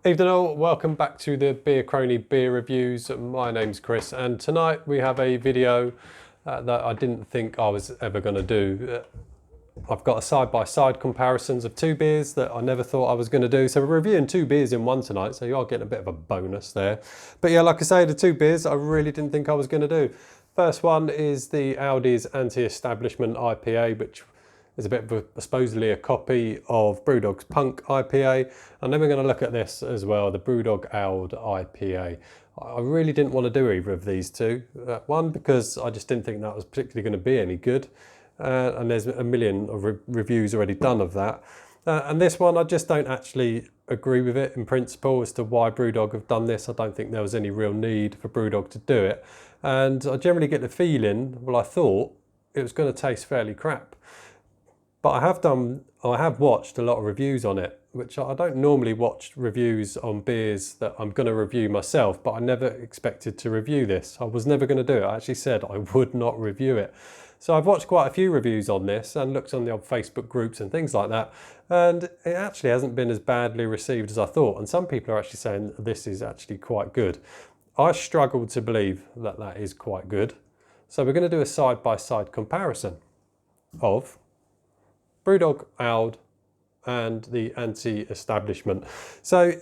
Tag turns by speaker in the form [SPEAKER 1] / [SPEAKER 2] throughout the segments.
[SPEAKER 1] Evening all, welcome back to the Beer Crony Beer Reviews. My name's Chris and tonight we have a video that I didn't think I was ever going to do. I've got a side-by-side comparisons of two beers that I never thought I was going to do. So we're reviewing two beers in one tonight, so you are getting a bit of a bonus there. But yeah, like I say, the two beers I really didn't think I was going to do. First one is the Aldi's Anti Establishment IPA, which is a bit of supposedly a copy of Brewdog's Punk IPA. And then we're going to look at this as well, the Brewdog ALD IPA. I really didn't want to do either of these two. One, because I just didn't think that was particularly going to be any good. And there's a million of reviews already done of that. And this one, I just don't actually agree with it in principle as to why Brewdog have done this. I don't think there was any real need for Brewdog to do it. And I generally get the feeling, well, I thought it was going to taste fairly crap. But I have watched a lot of reviews on it, which I don't normally watch reviews on beers that I'm going to review myself, but I never expected to review this. I was never going to do it. I actually said I would not review it. So I've watched quite a few reviews on this and looked on the old Facebook groups and things like that. And it actually hasn't been as badly received as I thought. And some people are actually saying this is actually quite good. I struggled to believe that that is quite good. So we're going to do a side-by-side comparison of Brewdog ALD and the Anti Establishment. So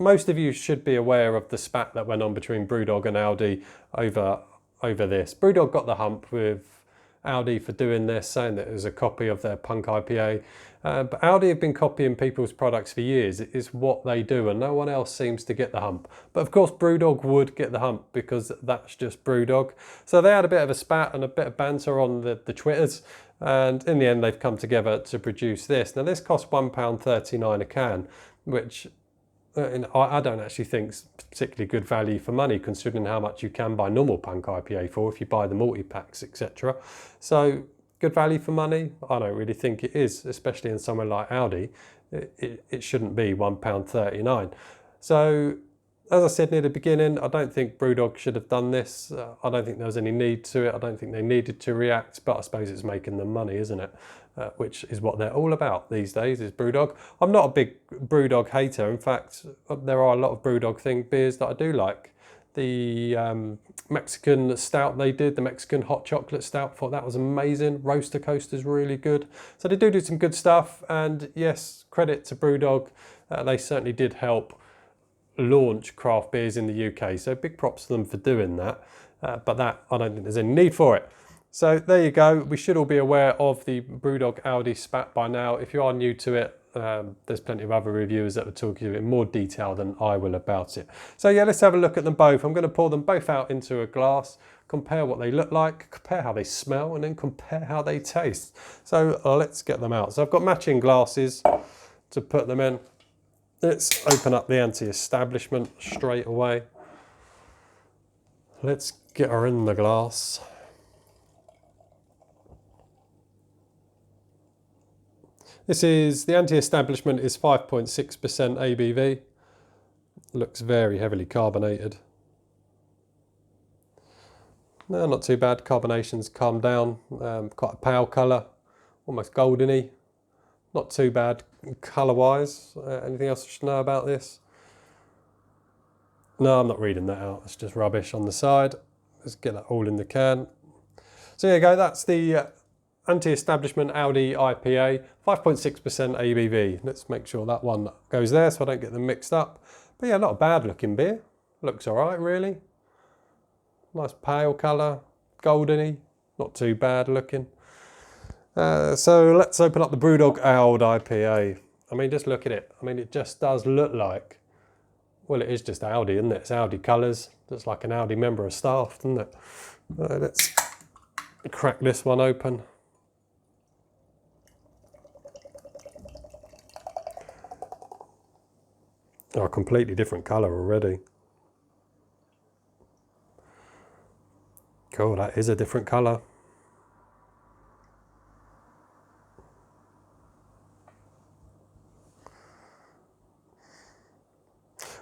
[SPEAKER 1] most of you should be aware of the spat that went on between Brewdog and Aldi over this. Brewdog got the hump with Aldi for doing this, saying that it was a copy of their Punk IPA. But Aldi have been copying people's products for years. It is what they do, and no one else seems to get the hump. But of course, Brewdog would get the hump because that's just Brewdog. So they had a bit of a spat and a bit of banter on the Twitters. And in the end, they've come together to produce this. Now, this costs £1.39 a can, which I don't actually think is particularly good value for money, considering how much you can buy normal Punk IPA for if you buy the multi-packs, etc. So, good value for money? I don't really think it is, especially in somewhere like Aldi. It shouldn't be £1.39. So, as I said near the beginning, I don't think Brewdog should have done this. I don't think there was any need to it. I don't think they needed to react, but I suppose it's making them money, isn't it? Which is what they're all about these days, is Brewdog. I'm not a big Brewdog hater. In fact, there are a lot of Brewdog beers that I do like. The Mexican stout they did, the Mexican hot chocolate stout, thought that was amazing. Roaster Coaster's really good. So they do some good stuff. And yes, credit to Brewdog. They certainly did help launch craft beers in the UK, so big props to them for doing that, but that I don't think there's any need for it. So there you go. We should all be aware of the Brewdog Aldi spat by now. If you are new to it, there's plenty of other reviewers that will talk to you in more detail than I will about it. So yeah, let's have a look at them both. I'm going to pour them both out into a glass, compare what they look like, compare how they smell, and then compare how they taste. So let's get them out. So I've got matching glasses to put them in. Let's open up the Anti Establishment straight away. Let's get her in the glass. This is, the Anti Establishment is 5.6% ABV. Looks very heavily carbonated. No, not too bad. Carbonation's calmed down. Quite a pale colour, almost goldeny. Not too bad colour-wise. Anything else I should know about this? No, I'm not reading that out. It's just rubbish on the side. Let's get that all in the can. So there you go. That's the Anti Establishment Aldi IPA, 5.6% ABV. Let's make sure that one goes there so I don't get them mixed up. But yeah, not a bad looking beer. Looks all right, really. Nice pale colour, goldeny. Not too bad looking. So let's open up the Brewdog ALD IPA. I mean, just look at it. I mean, it just does look like, well, it is just Aldi, isn't it? It's Aldi colours. Looks like an Aldi member of staff, doesn't it? Let's crack this one open. Oh, a completely different colour already. Cool, that is a different colour.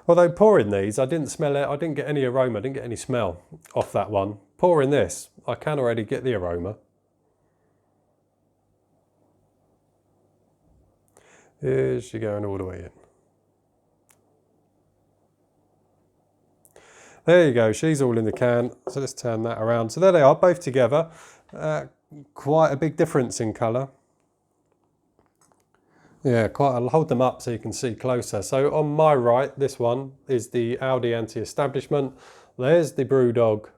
[SPEAKER 1] Although pouring these, I didn't smell it, I didn't get any aroma, I didn't get any smell off that one. Pouring this, I can already get the aroma. Is she going all the way in? There you go, she's all in the can. So let's turn that around. So there they are, both together. Quite a big difference in colour. Yeah, I'll hold them up so you can see closer. So on my right, this one is the Aldi Anti Establishment. There's the Brewdog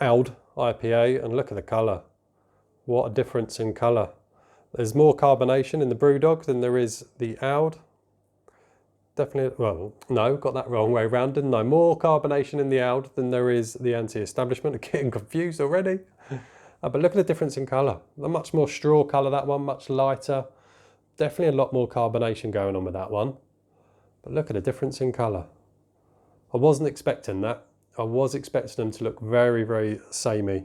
[SPEAKER 1] ALD IPA, and look at the colour. What a difference in colour. There's more carbonation in the Brewdog than there is the ALD. Definitely, well, no, got that wrong way around, didn't I? More carbonation in the ALD than there is the Anti Establishment. I'm getting confused already. But look at the difference in colour. A much more straw colour, that one, much lighter. Definitely a lot more carbonation going on with that one. But look at the difference in colour. I wasn't expecting that. I was expecting them to look very, very samey.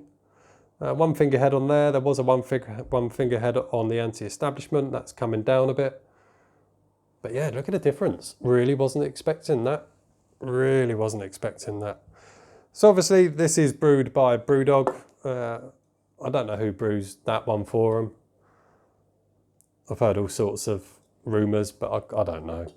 [SPEAKER 1] One finger head on there. There was a one finger head on the Anti Establishment. That's coming down a bit. But yeah, look at the difference. Really wasn't expecting that. Really wasn't expecting that. So obviously this is brewed by Brewdog. I don't know who brews that one for them. I've heard all sorts of rumours, but I don't know.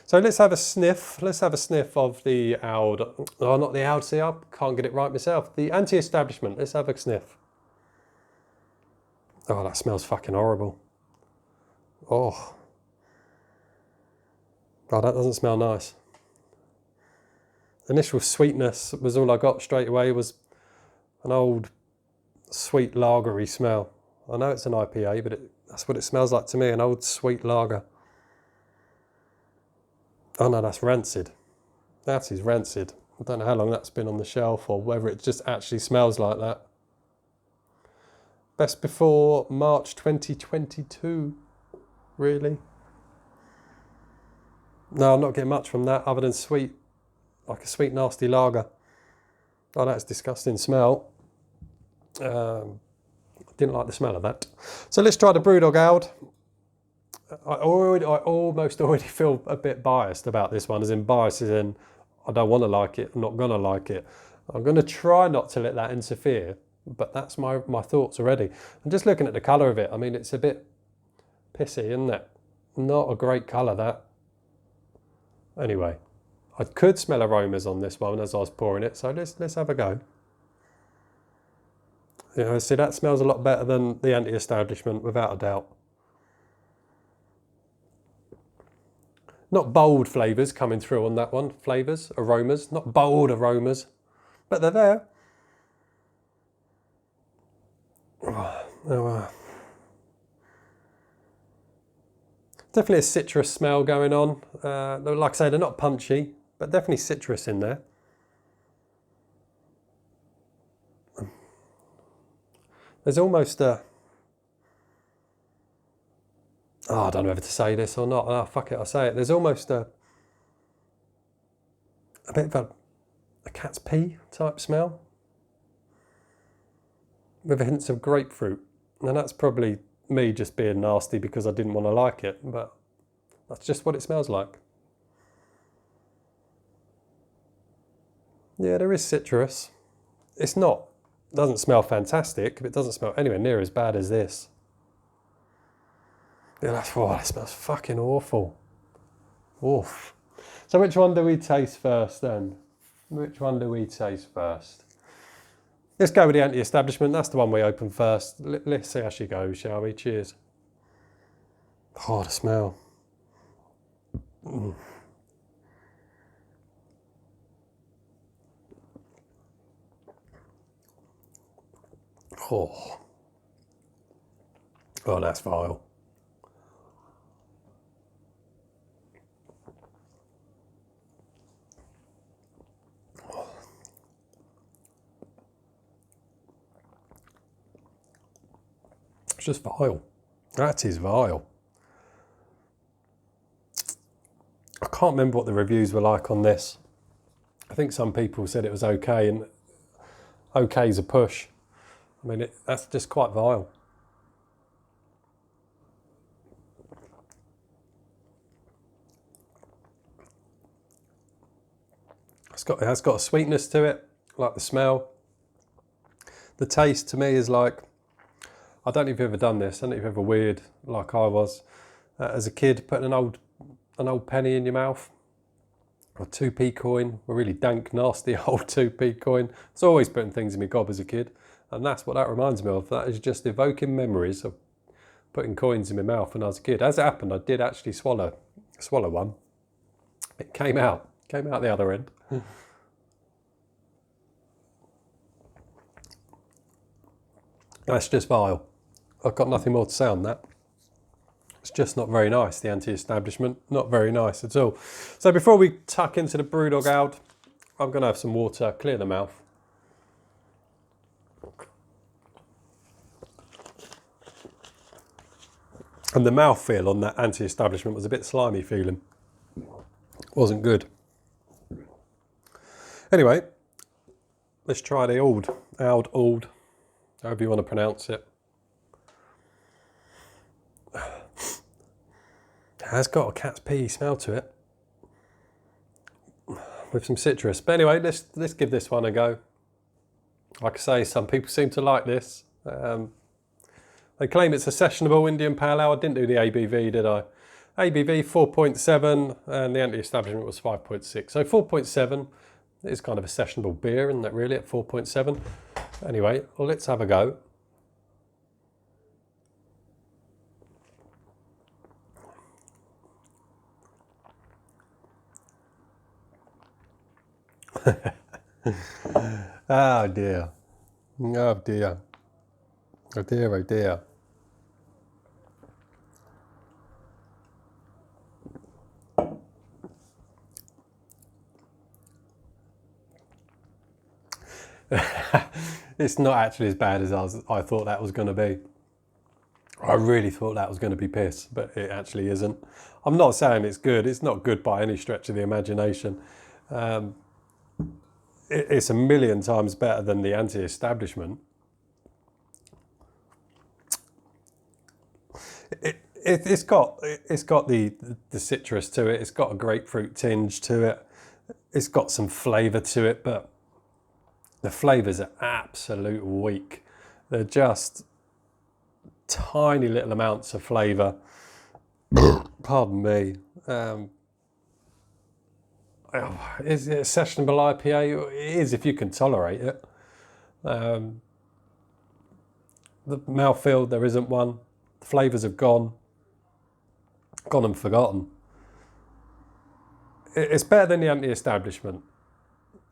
[SPEAKER 1] So let's have a sniff. Let's have a sniff of the ALD. Oh, not the ALD, see, I can't get it right myself. The Anti Establishment. Let's have a sniff. Oh, that smells fucking horrible. Oh. Oh, that doesn't smell nice. Initial sweetness was all I got straight away, was an old sweet lagery smell. I know it's an IPA, but that's what it smells like to me, an old sweet lager. Oh no, that's rancid. That is rancid. I don't know how long that's been on the shelf or whether it just actually smells like that. Best before March 2022, really? No, I'm not getting much from that other than sweet, like a sweet nasty lager. Oh, that's disgusting smell. Didn't like the smell of that. So let's try the Brewdog ALD. I almost already feel a bit biased about this one, as in bias as in I don't want to like it, I'm not going to like it. I'm going to try not to let that interfere, but that's my thoughts already. I'm just looking at the colour of it. I mean, it's a bit pissy, isn't it? Not a great colour, that. Anyway, I could smell aromas on this one as I was pouring it, so let's have a go. You know, see, that smells a lot better than the Anti Establishment, without a doubt. Not bold flavours coming through on that one. Flavours, aromas, not bold aromas, but they're there. Definitely a citrus smell going on. Like I say, they're not punchy, but definitely citrus in there. There's almost a... Oh, I don't know whether to say this or not. Oh, fuck it, I'll say it. There's almost a bit of a cat's pee type smell with hints of grapefruit. And that's probably me just being nasty because I didn't want to like it, but that's just what it smells like. Yeah, there is citrus. It's not, doesn't smell fantastic, but it doesn't smell anywhere near as bad as this. Yeah, that's why it smells fucking awful. Oof. So which one do we taste first then? Which one do we taste first? Let's go with the Anti Establishment. That's the one we open first. Let's see how she goes, shall we? Cheers. Oh, the smell. Mm. Oh. Oh, that's vile. It's just vile. That is vile. I can't remember what the reviews were like on this. I think some people said it was okay, and okay's a push. I mean, that's just quite vile. It has got a sweetness to it, like the smell. The taste to me is like, I don't know if you've ever done this, I don't know if you're ever weird like I was. As a kid, putting an old penny in your mouth. A 2p coin, a really dank, nasty old 2p coin. I was always putting things in my gob as a kid, and that's what that reminds me of. That is just evoking memories of putting coins in my mouth when I was a kid. As it happened, I did actually swallow one. It came out the other end. That's just vile. I've got nothing more to say on that. It's just not very nice, the Anti-Establishment. Not very nice at all. So before we tuck into the Brewdog ALD, I'm going to have some water, clear the mouth. And the mouthfeel on that Anti-Establishment was a bit slimy feeling. Wasn't good. Anyway, let's try the ALD, however you want to pronounce it. It has got a cat's pee smell to it, with some citrus. But anyway, let's give this one a go. Like I say, some people seem to like this. They claim it's a sessionable Indian Pale Ale. I didn't do the ABV, did I? ABV 4.7 and the Anti-Establishment was 5.6. So 4.7 is kind of a sessionable beer, isn't it really, at 4.7? Anyway, well, let's have a go. Oh dear. Oh dear. Oh dear, oh dear. It's not actually as bad as I thought that was going to be. I really thought that was going to be piss, but it actually isn't. I'm not saying it's good. It's not good by any stretch of the imagination. It's a million times better than the Anti-Establishment. It's got the citrus to it. It's got a grapefruit tinge to it. It's got some flavour to it, but the flavours are absolute weak. They're just tiny little amounts of flavour. Pardon me. Is it a sessionable IPA? It is if you can tolerate it. The mouthfeel, there isn't one. The flavours have gone and forgotten. It's better than the Anti-Establishment.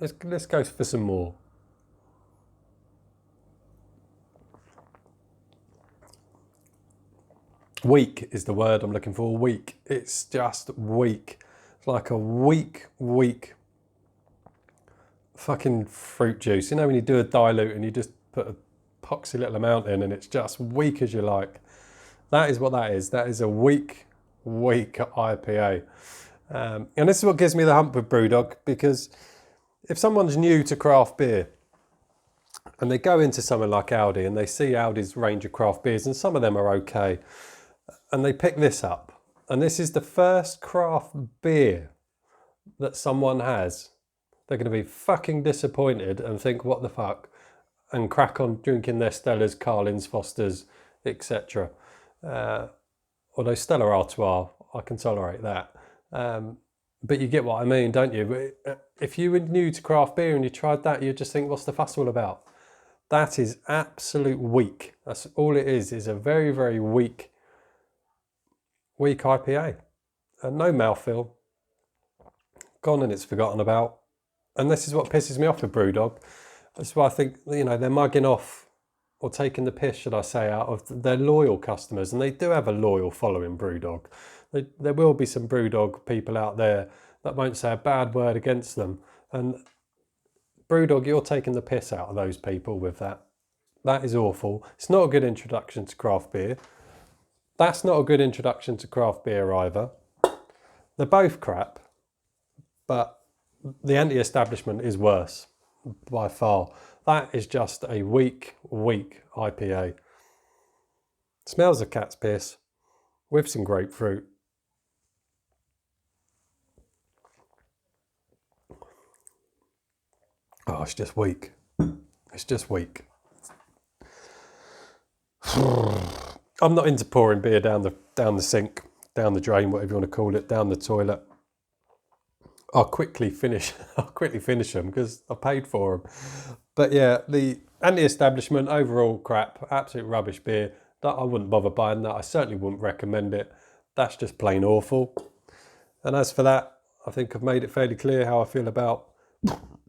[SPEAKER 1] Let's go for some more. Weak is the word I'm looking for. Weak. It's just weak. It's like a weak fucking fruit juice. You know when you do a dilute and you just put a poxy little amount in and it's just weak as you like. That is what that is. That is a weak IPA. And this is what gives me the hump with Brewdog, because if someone's new to craft beer and they go into somewhere like Aldi and they see Aldi's range of craft beers, and some of them are okay, and they pick this up, and this is the first craft beer that someone has, they're going to be fucking disappointed and think, what the fuck, and crack on drinking their Stellas, Carlins, Fosters, etc. Although Stella Artois, I can tolerate that. But you get what I mean, don't you? If you were new to craft beer and you tried that, you'd just think, what's the fuss all about? That is absolute weak. That's all it is a very, very weak IPA. And no mouthfeel. Gone and it's forgotten about. And this is what pisses me off with Brewdog. That's why I think, you know, they're mugging off, or taking the piss, should I say, out of their loyal customers. And they do have a loyal following, Brewdog. There will be some Brewdog people out there that won't say a bad word against them. And Brewdog, you're taking the piss out of those people with that. That is awful. It's not a good introduction to craft beer. That's not a good introduction to craft beer either. They're both crap, but the Anti-Establishment is worse by far. That is just a weak IPA. Smells of cat's piss with some grapefruit. Oh, it's just weak. It's just weak. I'm not into pouring beer down the sink, down the drain, whatever you want to call it, down the toilet. I'll quickly finish them because I paid for them. But yeah, the Anti Establishment, overall crap, absolute rubbish beer. That I wouldn't bother buying that. I certainly wouldn't recommend it. That's just plain awful. And as for that, I think I've made it fairly clear how I feel about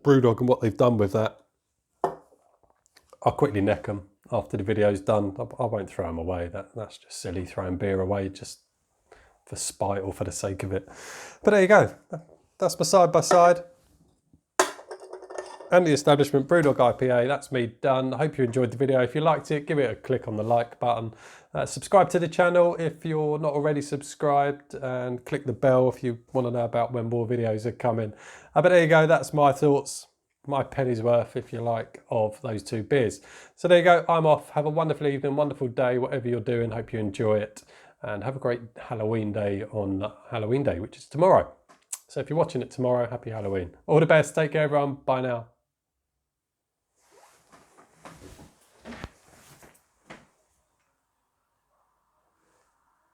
[SPEAKER 1] Brewdog and what they've done with that. I'll quickly neck them after the video's done. I won't throw them away. That's just silly, throwing beer away just for spite or for the sake of it. But there you go. That's my side-by-side. Anti Establishment Brewdog IPA, that's me done. I hope you enjoyed the video. If you liked it, give it a click on the like button. Subscribe to the channel if you're not already subscribed, and click the bell if you want to know about when more videos are coming. But there you go, that's my thoughts, my penny's worth, if you like, of those two beers. So there you go, I'm off. Have a wonderful evening, wonderful day, whatever you're doing. Hope you enjoy it. And have a great Halloween day on Halloween Day, which is tomorrow. So if you're watching it tomorrow, happy Halloween. All the best. Take care, everyone. Bye now.